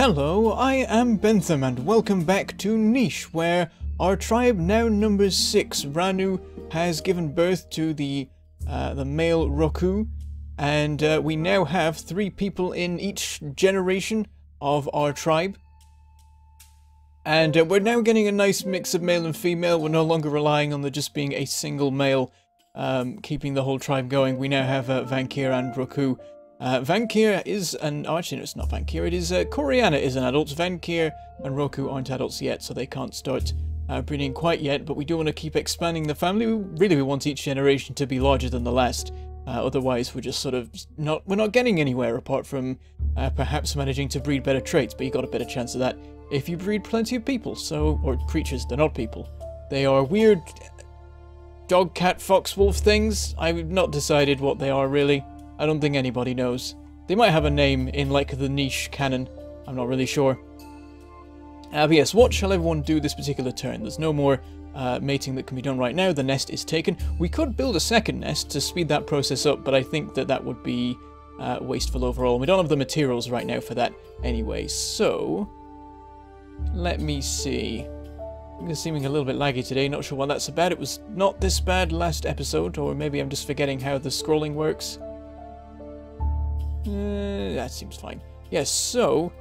Hello, I am Bentham and welcome back to Niche, where our tribe now numbers 6. Raana has given birth to the male Roku, and we now have 3 people in each generation of our tribe. And we're now getting a nice mix of male and female. We're no longer relying on there just being a single male keeping the whole tribe going. We now have Vankir and Roku. Vankir is an... oh, actually, no, it's not Vankir. It is... Raana is an adult. Vankir and Roku aren't adults yet, so they can't start breeding quite yet, but we do want to keep expanding the family. We want each generation to be larger than the last. Otherwise, we're just sort of not... we're not getting anywhere, apart from perhaps managing to breed better traits, but you got a better chance of that if you breed plenty of people, so... or creatures. They're not people. They are weird dog, cat, fox, wolf things. I've not decided what they are, really. I don't think anybody knows. They might have a name in, like, the niche canon. I'm not really sure. But yes, what shall everyone do this particular turn? There's no more mating that can be done right now. The nest is taken. We could build a second nest to speed that process up, but I think that that would be wasteful overall. We don't have the materials right now for that anyway, so... let me see. It's seeming a little bit laggy today. Not sure why that's about. It was not this bad last episode, or maybe I'm just forgetting how the scrolling works. That seems fine. Yes, so,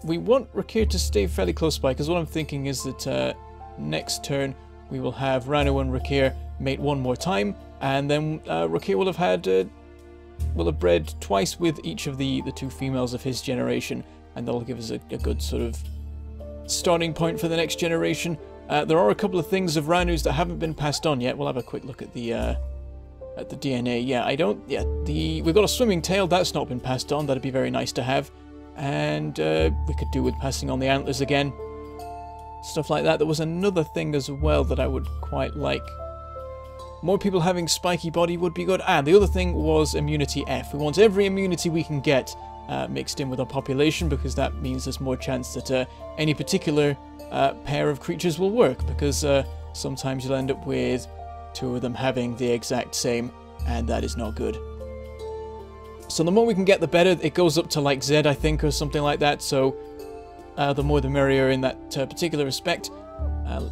we want Rakir to stay fairly close by, because what I'm thinking is that next turn we will have Raana and Rakir mate one more time, and then Rakir will have had, will have bred twice with each of the 2 females of his generation, and that'll give us a good sort of starting point for the next generation. There are a couple of things of Raana's that haven't been passed on yet. We'll have a quick look at the DNA. Yeah, we've got a swimming tail. That's not been passed on. That'd be very nice to have. And we could do with passing on the antlers again. Stuff like that. There was another thing as well that I would quite like. More people having spiky body would be good. And the other thing was immunity F. We want every immunity we can get mixed in with our population, because that means there's more chance that any particular pair of creatures will work, because sometimes you'll end up with 2 of them having the exact same, and that is not good. So the more we can get, the better. It goes up to like Z, I think, or something like that, so the more the merrier in that particular respect.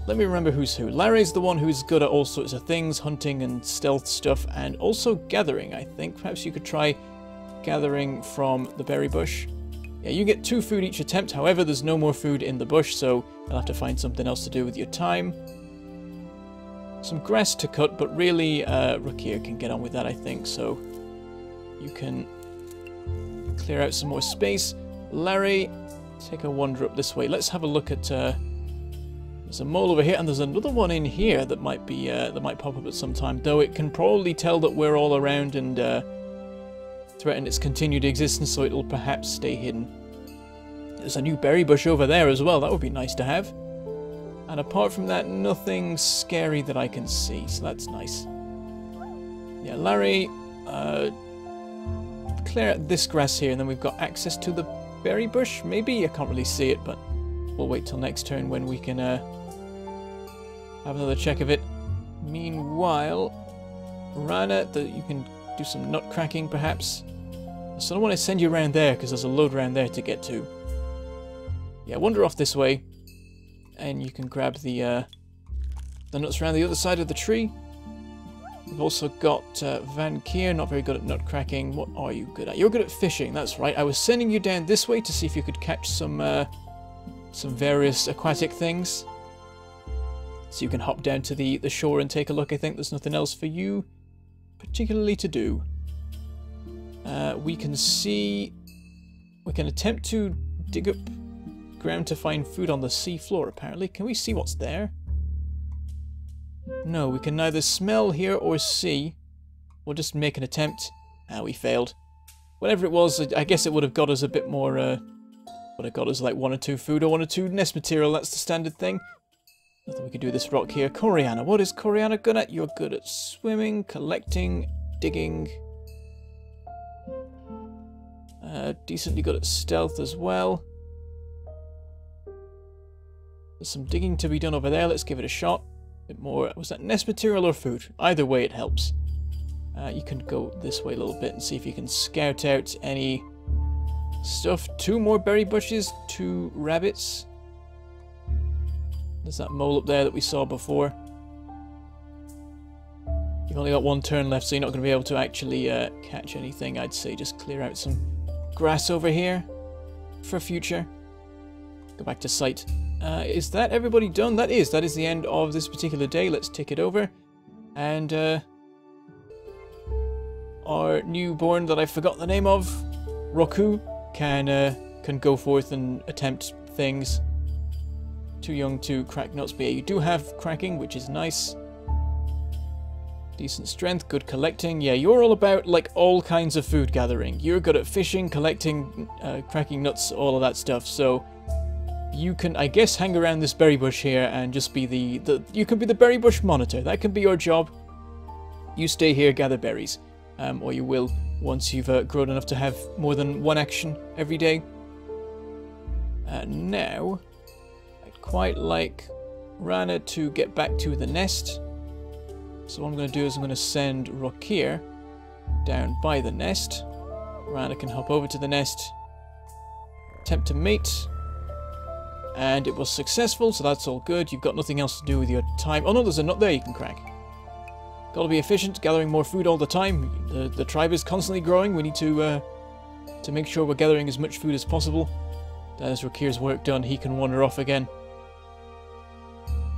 Let me remember who's who. Larry's the one who's good at all sorts of things, hunting and stealth stuff, and also gathering, I think. Perhaps you could try gathering from the berry bush. Yeah, you get 2 food each attempt. However, there's no more food in the bush, so you'll have to find something else to do with your time. Some grass to cut, but really Rakir can get on with that, I think, so you can clear out some more space. Larry, take a wander up this way. Let's have a look at there's a mole over here, and there's another one in here that might be that might pop up at some time, though it can probably tell that we're all around and threaten its continued existence, so it'll perhaps stay hidden. There's a new berry bush over there as well. That would be nice to have. And apart from that, nothing scary that I can see, so that's nice. Yeah, Larry, clear out this grass here, and then we've got access to the berry bush. Maybe? I can't really see it, but we'll wait till next turn when we can have another check of it. Meanwhile, Raana, you can do some nut cracking, perhaps. So I don't want to send you around there, because there's a load around there to get to. Yeah, wander off this way, and you can grab the nuts around the other side of the tree. We've also got Vankir, not very good at nut cracking. What are you good at? You're good at fishing, that's right. I was sending you down this way to see if you could catch some various aquatic things. So you can hop down to the shore and take a look. I think there's nothing else for you particularly to do. We can attempt to dig up ground to find food on the sea floor, apparently. Can we see what's there? No, we can neither smell, hear, or see. We'll just make an attempt. We failed. Whatever it was, I guess it would have got us a bit more, would have got us like 1 or 2 food or 1 or 2 nest material. That's the standard thing. Nothing we could do with this rock here. Raana, what is Raana good at? You're good at swimming, collecting, digging. Decently good at stealth as well. There's some digging to be done over there. Let's give it a shot. A bit more. Was that nest material or food? Either way, it helps. You can go this way a little bit and see if you can scout out any stuff. 2 more berry bushes, 2 rabbits. There's that mole up there that we saw before. You've only got 1 turn left, so you're not going to be able to actually catch anything. I'd say just clear out some grass over here for future. Go back to site. Is that everybody done? That is the end of this particular day. Let's tick it over. And our newborn that I forgot the name of, Roku, can go forth and attempt things. Too young to crack nuts, but yeah, you do have cracking, which is nice. Decent strength, good collecting. Yeah, you're all about, like, all kinds of food gathering. You're good at fishing, collecting, cracking nuts, all of that stuff. So you can, I guess, hang around this berry bush here and just be you can be the berry bush monitor. That can be your job. You stay here, gather berries. Or you will once you've grown enough to have more than 1 action every day. Now, I'd quite like Raana to get back to the nest. So what I'm going to do is I'm going to send Rokir down by the nest. Raana can hop over to the nest, attempt to mate, and it was successful, so that's all good. You've got nothing else to do with your time. Oh no, there's a nut there you can crack. Gotta be efficient, gathering more food all the time. The tribe is constantly growing. We need to make sure we're gathering as much food as possible. That is Rokir's work done. He can wander off again.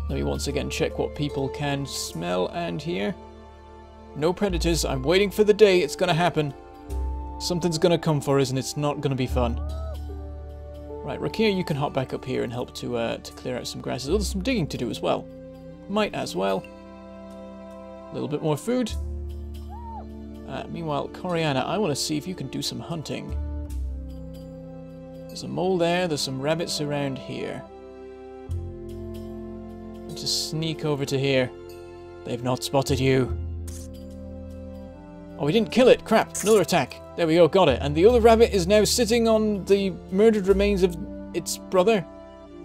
Let me once again check what people can smell and hear. No predators. I'm waiting for the day it's gonna happen. Something's gonna come for us and it's not gonna be fun. Right, Rokir, you can hop back up here and help to clear out some grasses. Oh, there's some digging to do as well. Might as well. A little bit more food. Meanwhile, Coriana, I want to see if you can do some hunting. There's a mole there. There's some rabbits around here. Just sneak over to here. They've not spotted you. Oh, we didn't kill it. Crap. Another attack. There we go. Got it. And the other rabbit is now sitting on the murdered remains of its brother.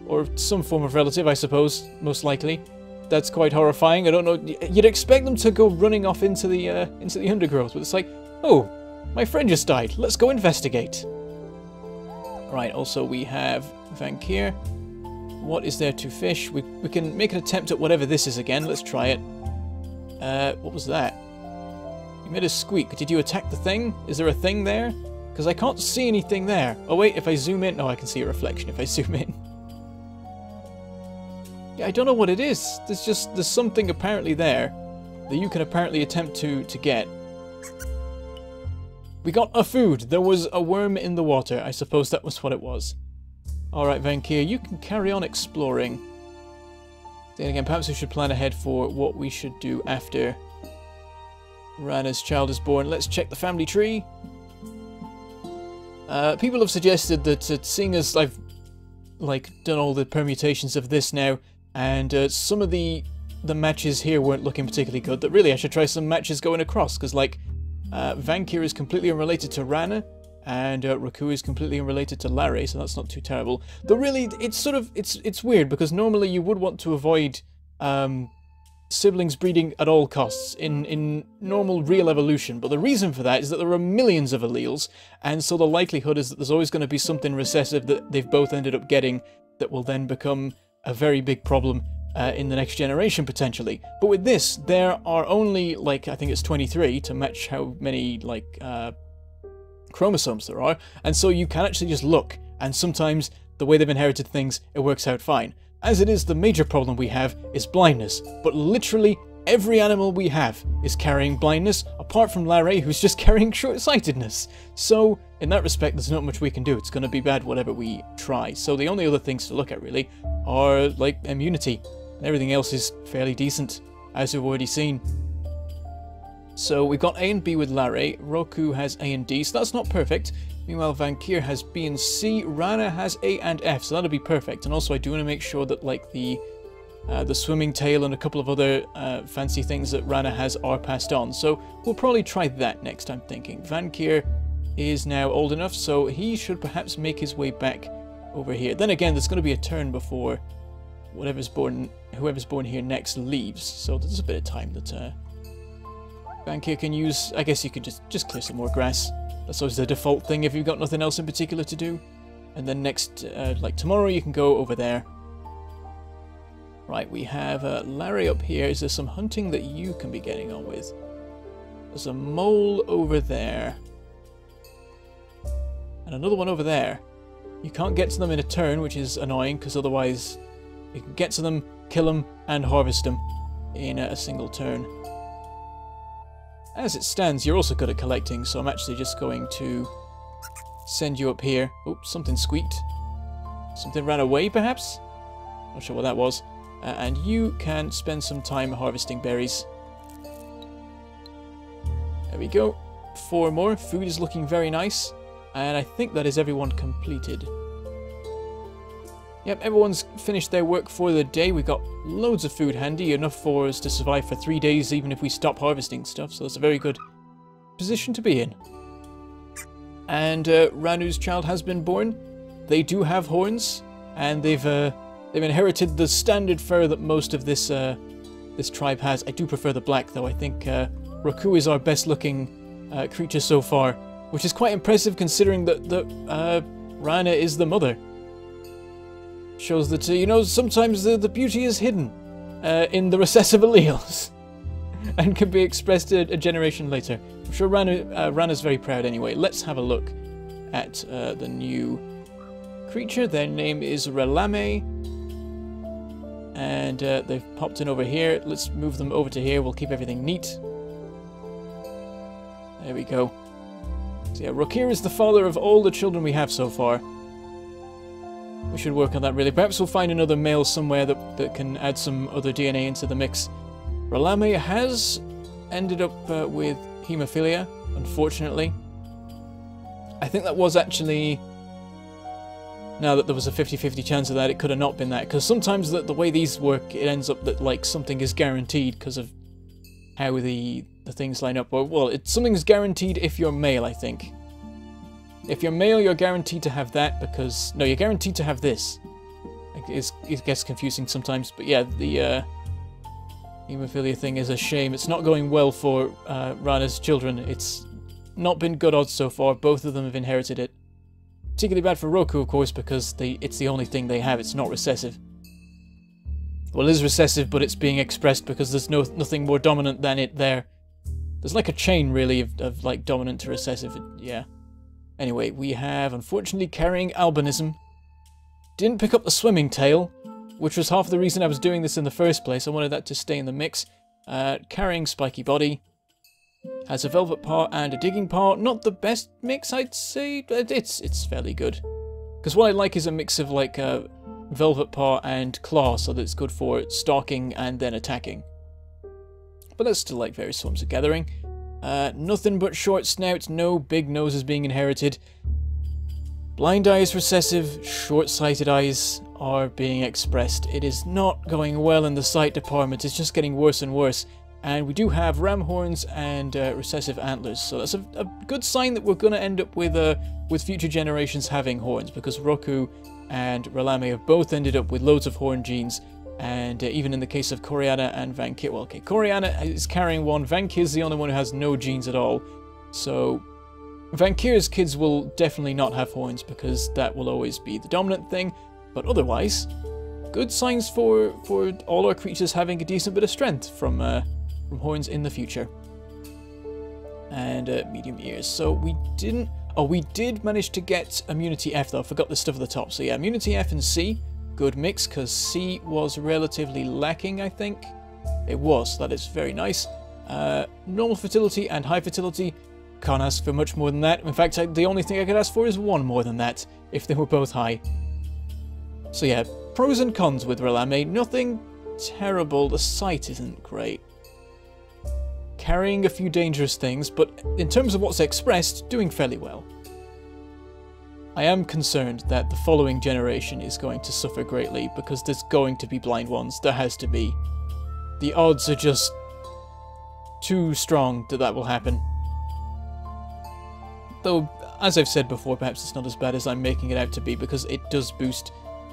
Or some form of relative, I suppose. Most likely. That's quite horrifying. I don't know. You'd expect them to go running off into the undergrowth. But it's like, oh, my friend just died. Let's go investigate. Right. Also, we have Vankir. What is there to fish? We can make an attempt at whatever this is again. Let's try it. What was that? You made a squeak. Did you attack the thing? Is there a thing there? Because I can't see anything there. Oh wait, if I zoom in... Oh, I can see a reflection if I zoom in. Yeah, I don't know what it is. There's something apparently there that you can apparently attempt to get. We got a food. There was a worm in the water. I suppose that was what it was. Alright, Vankir, you can carry on exploring. Then again, perhaps we should plan ahead for what we should do after Raana's child is born. Let's check the family tree. People have suggested that seeing as I've done all the permutations of this now, and some of the matches here weren't looking particularly good, that really I should try some matches going across, because Vankir is completely unrelated to Raana, and Raku is completely unrelated to Larry, so that's not too terrible. Though really, it's weird, because normally you would want to avoid siblings breeding at all costs in normal real evolution, but the reason for that is that there are millions of alleles, and so the likelihood is that there's always going to be something recessive that they've both ended up getting that will then become a very big problem in the next generation, potentially. But with this, there are only, I think it's 23 to match how many, chromosomes there are, and so you can actually just look, and sometimes the way they've inherited things, it works out fine. As it is, the major problem we have is blindness, but literally every animal we have is carrying blindness, apart from Larry, who's just carrying short-sightedness. So, in that respect, there's not much we can do. It's going to be bad whatever we try. So the only other things to look at, really, are, immunity. And everything else is fairly decent, as we've already seen. So we've got A and B with Larry. Roku has A and D, so that's not perfect. Meanwhile, Vankir has B and C. Raana has A and F, so that'll be perfect. And also, I do want to make sure that, the swimming tail and a couple of other fancy things that Raana has are passed on. So we'll probably try that next, I'm thinking. Vankir is now old enough, so he should perhaps make his way back over here. Then again, there's going to be a turn before whoever's born here next leaves. So there's a bit of time that Vankir can use. I guess you could just clear some more grass. That's always the default thing if you've got nothing else in particular to do. And then next, like tomorrow, you can go over there. Right, we have Larry up here. Is there some hunting that you can be getting on with? There's a mole over there. And another one over there. You can't get to them in a turn, which is annoying, because otherwise you can get to them, kill them, and harvest them in a single turn. As it stands, you're also good at collecting, so I'm actually just going to send you up here. Oops, something squeaked. Something ran away, perhaps? Not sure what that was. And you can spend some time harvesting berries. There we go. 4 more. Food is looking very nice. And I think that is everyone completed. Yep, everyone's finished their work for the day. We've got loads of food handy, enough for us to survive for 3 days, even if we stop harvesting stuff. So that's a very good position to be in. And Raanu's child has been born. They do have horns, and they've inherited the standard fur that most of this this tribe has. I do prefer the black, though. I think Raku is our best-looking creature so far, which is quite impressive considering that Raana is the mother. Shows that, you know, sometimes the beauty is hidden in the recessive alleles and can be expressed a generation later. I'm sure Raana's very proud anyway. Let's have a look at the new creature. Their name is Relame, and they've popped in over here. Let's move them over to here. We'll keep everything neat. There we go. So yeah, Rokir is the father of all the children we have so far. We should work on that, really. Perhaps we'll find another male somewhere that can add some other DNA into the mix. Relame has ended up with haemophilia, unfortunately. I think that was actually... Now that there was a 50-50 chance of that, it could have not been that. Because sometimes the way these work, it ends up that like something is guaranteed because of how the things line up. Well, something's guaranteed if you're male, I think. If you're male, you're guaranteed to have that because... No, you're guaranteed to have this. It gets confusing sometimes, but yeah, the haemophilia thing is a shame. It's not going well for Raana's children. It's not been good odds so far. Both of them have inherited it. Particularly bad for Roku, of course, because it's the only thing they have. It's not recessive. Well, it is recessive, but it's being expressed because there's nothing more dominant than it there. There's like a chain, really, of like dominant to recessive. Yeah. Anyway, we have, unfortunately, carrying albinism. Didn't pick up the swimming tail, which was half the reason I was doing this in the first place. I wanted that to stay in the mix. Carrying spiky body. Has a velvet paw and a digging paw. Not the best mix, I'd say, but it's fairly good. Because what I like is a mix of like velvet paw and claw, so that it's good for stalking and then attacking. But that's still like various forms of gathering. Nothing but short snouts, no big noses being inherited. Blind eye is recessive, short-sighted eyes are being expressed. It is not going well in the sight department, it's just getting worse and worse. And we do have ram horns and recessive antlers, so that's a good sign that we're going to end up with future generations having horns, because Roku and Relame have both ended up with loads of horn genes. And even in the case of Coriana and Vankir, well, okay, Coriana is carrying one, Vankir is the only one who has no genes at all. So Vankir's kids will definitely not have horns because that will always be the dominant thing. But otherwise, good signs for all our creatures having a decent bit of strength from horns in the future. And medium ears. So we didn't... Oh, we did manage to get immunity F though. I forgot the stuff at the top. So yeah, immunity F and C. Good mix, because C was relatively lacking, I think. It was, that is very nice. Normal fertility and high fertility, can't ask for much more than that. In fact, the only thing I could ask for is one more than that, if they were both high. So yeah, pros and cons with Relame. Nothing terrible, the sight isn't great. Carrying a few dangerous things, but in terms of what's expressed, doing fairly well. I am concerned that the following generation is going to suffer greatly because there's going to be blind ones. There has to be. The odds are just too strong that will happen. Though, as I've said before, perhaps it's not as bad as I'm making it out to be because it does boost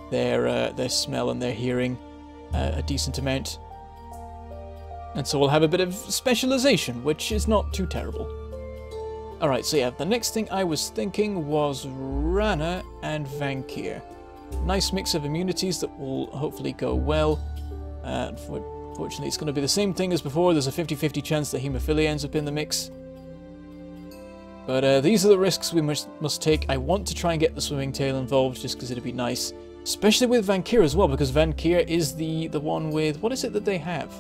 their smell and their hearing a decent amount. And so we'll have a bit of specialization, which is not too terrible. Alright, so yeah, the next thing I was thinking was Raana and Vankir. Nice mix of immunities that will hopefully go well. Unfortunately, it's going to be the same thing as before. There's a 50-50 chance that haemophilia ends up in the mix. But these are the risks we must take. I want to try and get the swimming tail involved just because it'd be nice. Especially with Vankir as well, because Vankir is the one with... What is it that they have?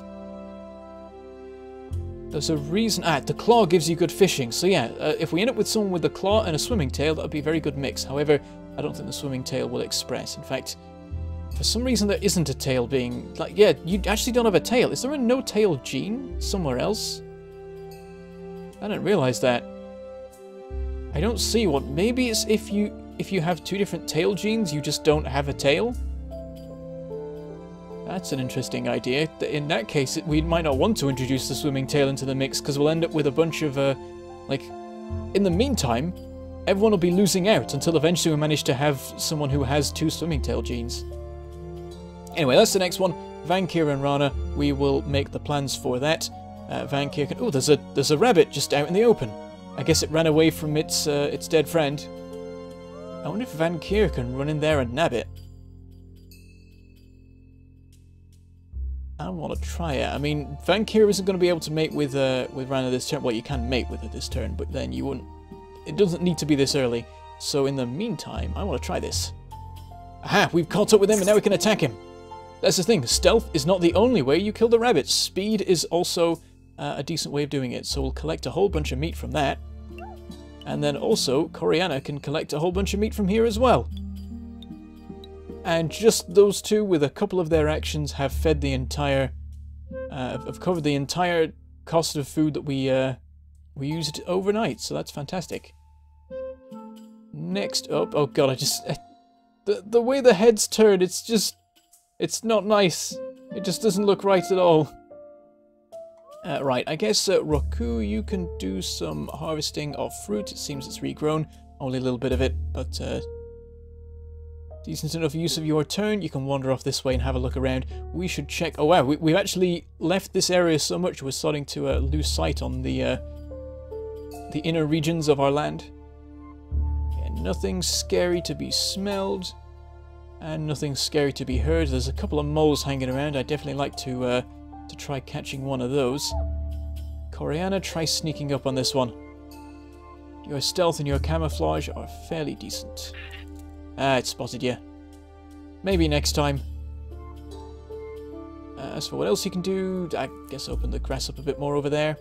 There's a reason... the claw gives you good fishing. So yeah, if we end up with someone with a claw and a swimming tail, that would be a very good mix. However, I don't think the swimming tail will express. In fact, for some reason there isn't a tail being... Like, yeah, you actually don't have a tail. Is there a no-tail gene somewhere else? I didn't realize that. I don't see one. Maybe it's if you have two different tail genes, you just don't have a tail? That's an interesting idea. In that case, we might not want to introduce the swimming tail into the mix, because we'll end up with a bunch of, like... In the meantime, everyone will be losing out until eventually we manage to have someone who has two swimming tail genes. Anyway, that's the next one. Vankir and Raana, we will make the plans for that. Vankir can... Oh, there's a rabbit just out in the open. I guess it ran away from its dead friend. I wonder if Vankir can run in there and nab it. I want to try it. I mean, Vankir isn't going to be able to mate with Raana this turn. Well, you can mate with her this turn, but then you wouldn't... It doesn't need to be this early. So in the meantime, I want to try this. Aha! We've caught up with him and now we can attack him. That's the thing. Stealth is not the only way you kill the rabbits. Speed is also... a decent way of doing it, so we'll collect a whole bunch of meat from that. And then also, Coriana can collect a whole bunch of meat from here as well. And just those two, with a couple of their actions, have fed the entire... have covered the entire cost of food that we used overnight, so that's fantastic. Next up... Oh god, I just... the way the heads turn, it's just... It's not nice. It just doesn't look right at all. Right, I guess, Roku, you can do some harvesting of fruit. It seems it's regrown. Only a little bit of it, but decent enough use of your turn. You can wander off this way and have a look around. We should check... Oh wow, we've actually left this area so much we're starting to lose sight on the inner regions of our land. Yeah, nothing scary to be smelled, and nothing scary to be heard. There's a couple of moles hanging around. I'd definitely like to try catching one of those. Coriana, try sneaking up on this one. Your stealth and your camouflage are fairly decent. Ah, it spotted you. Maybe next time. As for what else you can do, I guess open the grass up a bit more over there.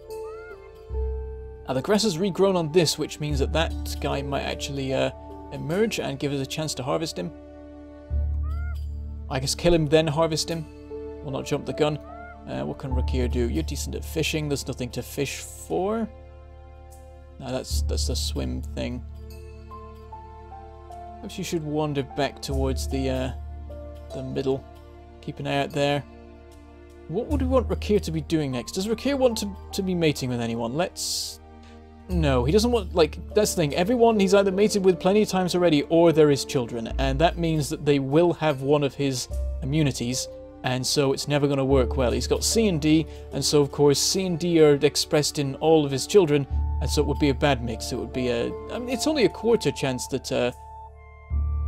The grass has regrown on this, which means that that guy might actually emerge and give us a chance to harvest him. I guess kill him, then harvest him. We'll not jump the gun. What can Rakir do? You're decent at fishing. There's nothing to fish for. No, that's the swim thing. Perhaps you should wander back towards the middle. Keep an eye out there. What would we want Rakir to be doing next? Does Rakir want to be mating with anyone? No, he doesn't want... Like, that's the thing. Everyone he's either mated with plenty of times already, or there is children. And that means that they will have one of his immunities. And so it's never going to work well. He's got C and D, and so of course C and D are expressed in all of his children, and so it would be a bad mix. It would be a... I mean, it's only a quarter chance that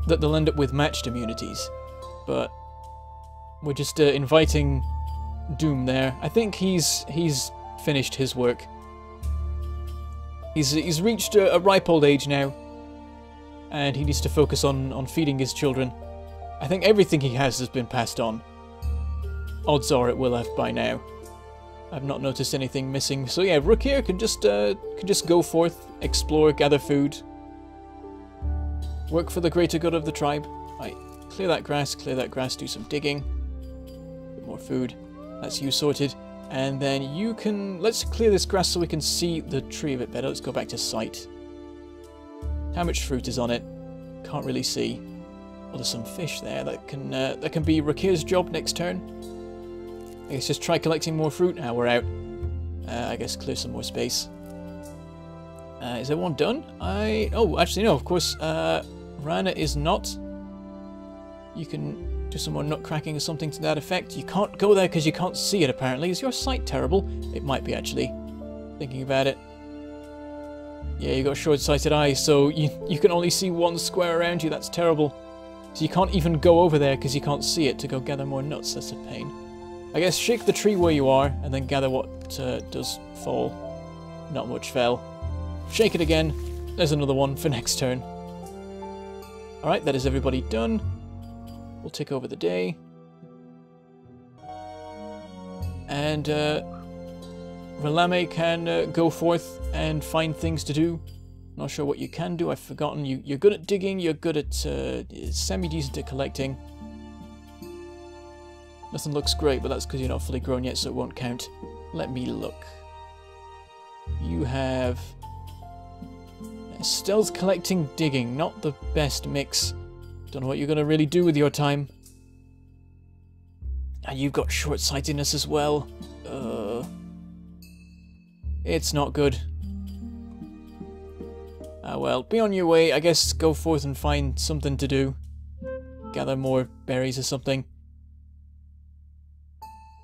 that they'll end up with matched immunities. But we're just inviting doom there. I think he's finished his work. He's reached a ripe old age now, and he needs to focus on feeding his children. I think everything he has been passed on. Odds are it will have by now. I've not noticed anything missing. So yeah, Rakir can just go forth, explore, gather food. Work for the greater good of the tribe. Right, clear that grass, do some digging. Bit more food. That's you sorted. And then you can... Let's clear this grass so we can see the tree a bit better. Let's go back to sight. How much fruit is on it? Can't really see. Well, there's some fish there. That can be Rakir's job next turn. I guess just try collecting more fruit. Now we're out. I guess clear some more space. Is everyone done? Oh, actually no, of course. Raana is not. You can do some more nut cracking or something to that effect. You can't go there because you can't see it apparently. Is your sight terrible? It might be actually. Thinking about it. Yeah, you got short-sighted eyes, so you can only see one square around you. That's terrible. So you can't even go over there because you can't see it to go gather more nuts. That's a pain. I guess shake the tree where you are and then gather what does fall. Not much fell. Shake it again. There's another one for next turn. Alright, that is everybody done. We'll take over the day. And Relame can go forth and find things to do. Not sure what you can do, I've forgotten. You're good at digging, you're good at semi-decent at collecting. Nothing looks great, but that's because you're not fully grown yet, so it won't count. Let me look. You have stealth, collecting, digging. Not the best mix. Don't know what you're going to really do with your time. And you've got short-sightedness as well. It's not good. Well, be on your way. I guess go forth and find something to do. Gather more berries or something.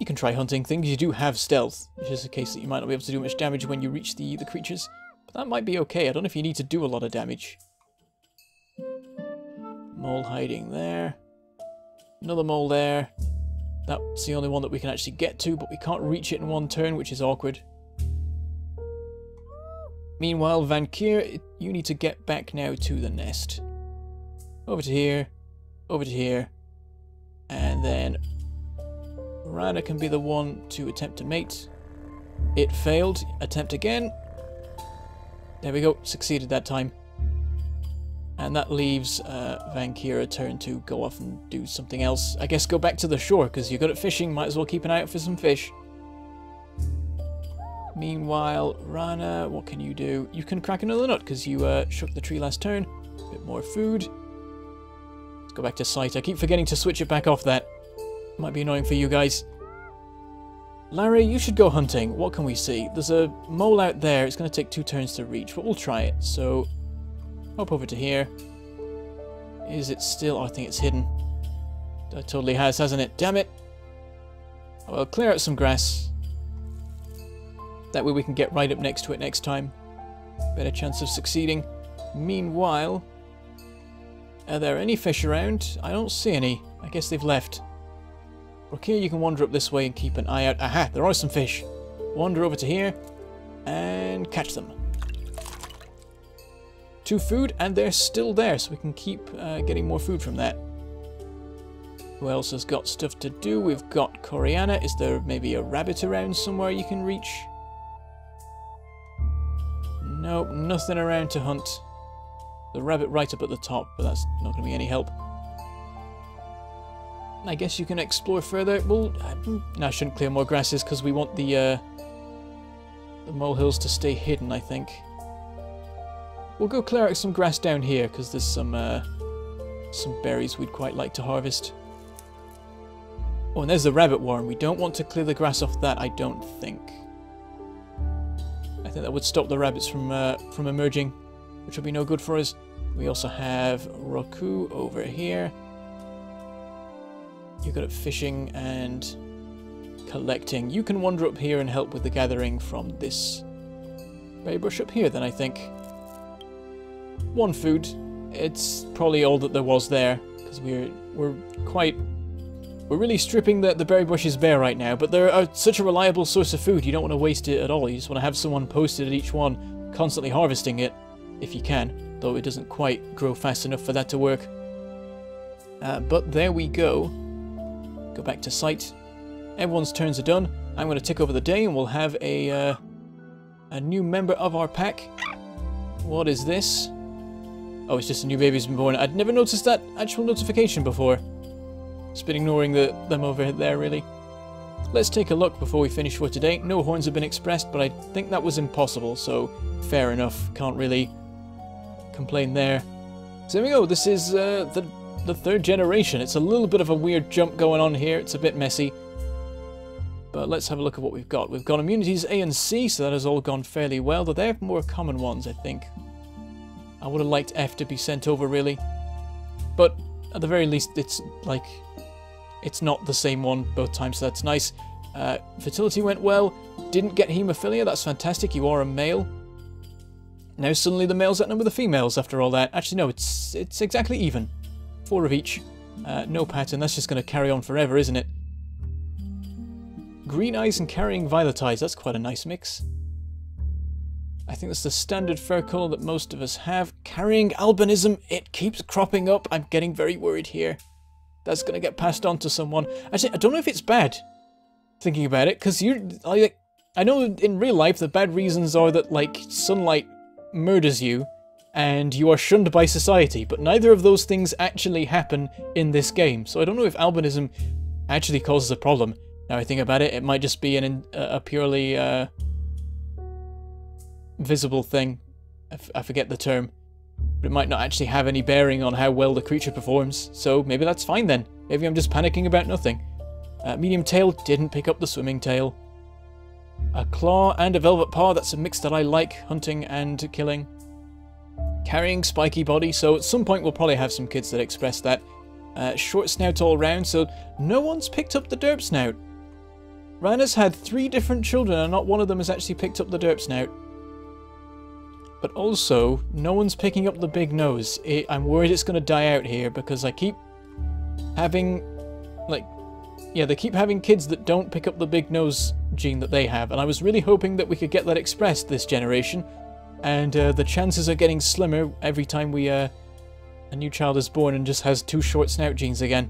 You can try hunting things. You do have stealth, which is a case that you might not be able to do much damage when you reach the creatures. But that might be okay. I don't know if you need to do a lot of damage. Mole hiding there. Another mole there. That's the only one that we can actually get to, but we can't reach it in one turn, which is awkward. Meanwhile, Van Kier, you need to get back now to the nest. Over to here. Over to here. And then Raana can be the one to attempt to mate. It failed. Attempt again. There we go. Succeeded that time. And that leaves Van Kier a turn to go off and do something else. I guess go back to the shore, because you're good at fishing. Might as well keep an eye out for some fish. Meanwhile, Raana, what can you do? You can crack another nut, because you shook the tree last turn. A bit more food. Let's go back to sight. I keep forgetting to switch it back off that. Might be annoying for you guys. Larry, you should go hunting. What can we see? There's a mole out there. It's going to take 2 turns to reach, but we'll try it. So, hop over to here. Is it still? Oh, I think it's hidden. That totally has, hasn't it? Damn it! Well, clear out some grass. That way we can get right up next to it next time. Better chance of succeeding. Meanwhile, are there any fish around? I don't see any. I guess they've left. Okay, you can wander up this way and keep an eye out. Aha, there are some fish. Wander over to here and catch them. 2 food, and they're still there, so we can keep getting more food from that. Who else has got stuff to do? We've got Coriana. Is there maybe a rabbit around somewhere you can reach? Nope, nothing around to hunt. The rabbit right up at the top, but that's not going to be any help. I guess you can explore further. Well, no, I shouldn't clear more grasses because we want the molehills to stay hidden, I think. We'll go clear out some grass down here because there's some berries we'd quite like to harvest. Oh, and there's the rabbit warren. We don't want to clear the grass off that, I don't think. I think that would stop the rabbits from emerging, which would be no good for us. We also have Roku over here. You're good at fishing and collecting. You can wander up here and help with the gathering from this berry bush up here then, I think. 1 food. It's probably all that there was there, because we're really stripping the berry bushes bare right now, but they're such a reliable source of food, you don't want to waste it at all. You just want to have someone posted at each one, constantly harvesting it, if you can, though it doesn't quite grow fast enough for that to work. But there we go. Go back to sight. Everyone's turns are done. I'm going to take over the day and we'll have a new member of our pack. What is this? Oh, it's just a new baby's been born. I'd never noticed that actual notification before. Just been ignoring them over there, really. Let's take a look before we finish for today. No horns have been expressed, but I think that was impossible, so fair enough. Can't really complain there. So there we go. This is the 3rd generation. It's a little bit of a weird jump going on here. It's a bit messy. But let's have a look at what we've got. We've got immunities A and C, so that has all gone fairly well, though they're more common ones, I think. I would have liked F to be sent over, really. But at the very least, it's like... it's not the same one both times, so that's nice. Fertility went well. Didn't get haemophilia. That's fantastic. You are a male. Now suddenly the males outnumber the females after all that. Actually, no, it's exactly even. 4 of each. No pattern. That's just going to carry on forever, isn't it? Green eyes and carrying violet eyes. That's quite a nice mix. I think that's the standard fur colour that most of us have. Carrying albinism. It keeps cropping up. I'm getting very worried here. That's going to get passed on to someone. Actually, I don't know if it's bad, thinking about it, because I know in real life the bad reasons are that, like, sunlight murders you and you are shunned by society, but neither of those things actually happen in this game. So I don't know if albinism actually causes a problem. Now I think about it, it might just be a purely visible thing. I forget the term. But it might not actually have any bearing on how well the creature performs, so maybe that's fine then. Maybe I'm just panicking about nothing. Medium tail, didn't pick up the swimming tail. A claw and a velvet paw, that's a mix that I like, hunting and killing. Carrying spiky body, so at some point we'll probably have some kids that express that. Short snout all round, so no one's picked up the derp snout. Raana's had 3 different children and not one of them has actually picked up the derp snout. But also, no one's picking up the big nose. I'm worried it's going to die out here because I keep having, they keep having kids that don't pick up the big nose gene that they have. And I was really hoping that we could get that expressed this generation. And the chances are getting slimmer every time a new child is born and just has 2 short snout genes again.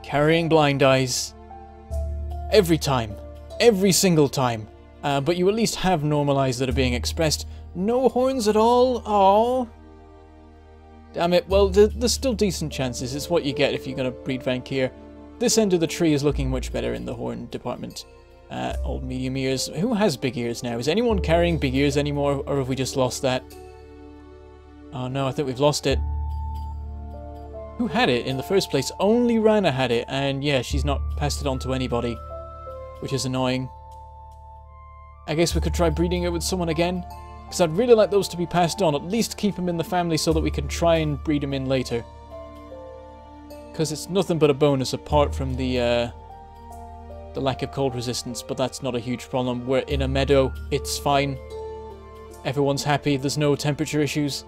Carrying blind eyes. Every time. Every single time. But you at least have normal eyes that are being expressed. No horns at all? Aww. Damn it. Well, there's still decent chances. It's what you get if you're going to breed Vankir. This end of the tree is looking much better in the horn department. Old medium ears. Who has big ears now? Is anyone carrying big ears anymore, or have we just lost that? Oh no, I think we've lost it. Who had it in the first place? Only Raana had it, and yeah, she's not passed it on to anybody, which is annoying. I guess we could try breeding it with someone again, because I'd really like those to be passed on, at least keep them in the family so that we can try and breed them in later. Because it's nothing but a bonus apart from the lack of cold resistance, but that's not a huge problem. We're in a meadow, it's fine. Everyone's happy, there's no temperature issues.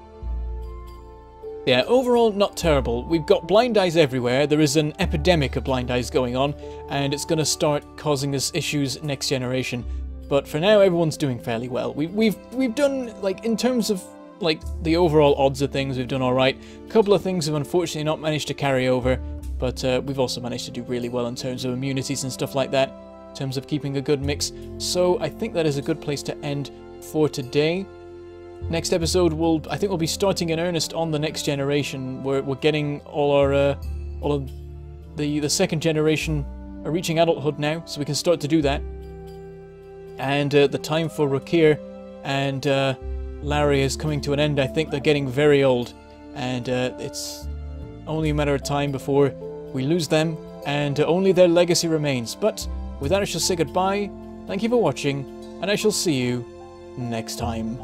Yeah, overall, not terrible. We've got blind eyes everywhere, there is an epidemic of blind eyes going on, and it's going to start causing us issues next generation. But for now, everyone's doing fairly well. We've done, like, in terms of, like, the overall odds of things, we've done alright. A couple of things have unfortunately not managed to carry over, but we've also managed to do really well in terms of immunities and stuff like that, in terms of keeping a good mix. So I think that is a good place to end for today. Next episode, I think we'll be starting in earnest on the next generation. We're getting all of the second generation are reaching adulthood now, so we can start to do that. And the time for Rakir and Larry is coming to an end. I think they're getting very old, and it's only a matter of time before we lose them, and only their legacy remains. But with that, I shall say goodbye. Thank you for watching, and I shall see you next time.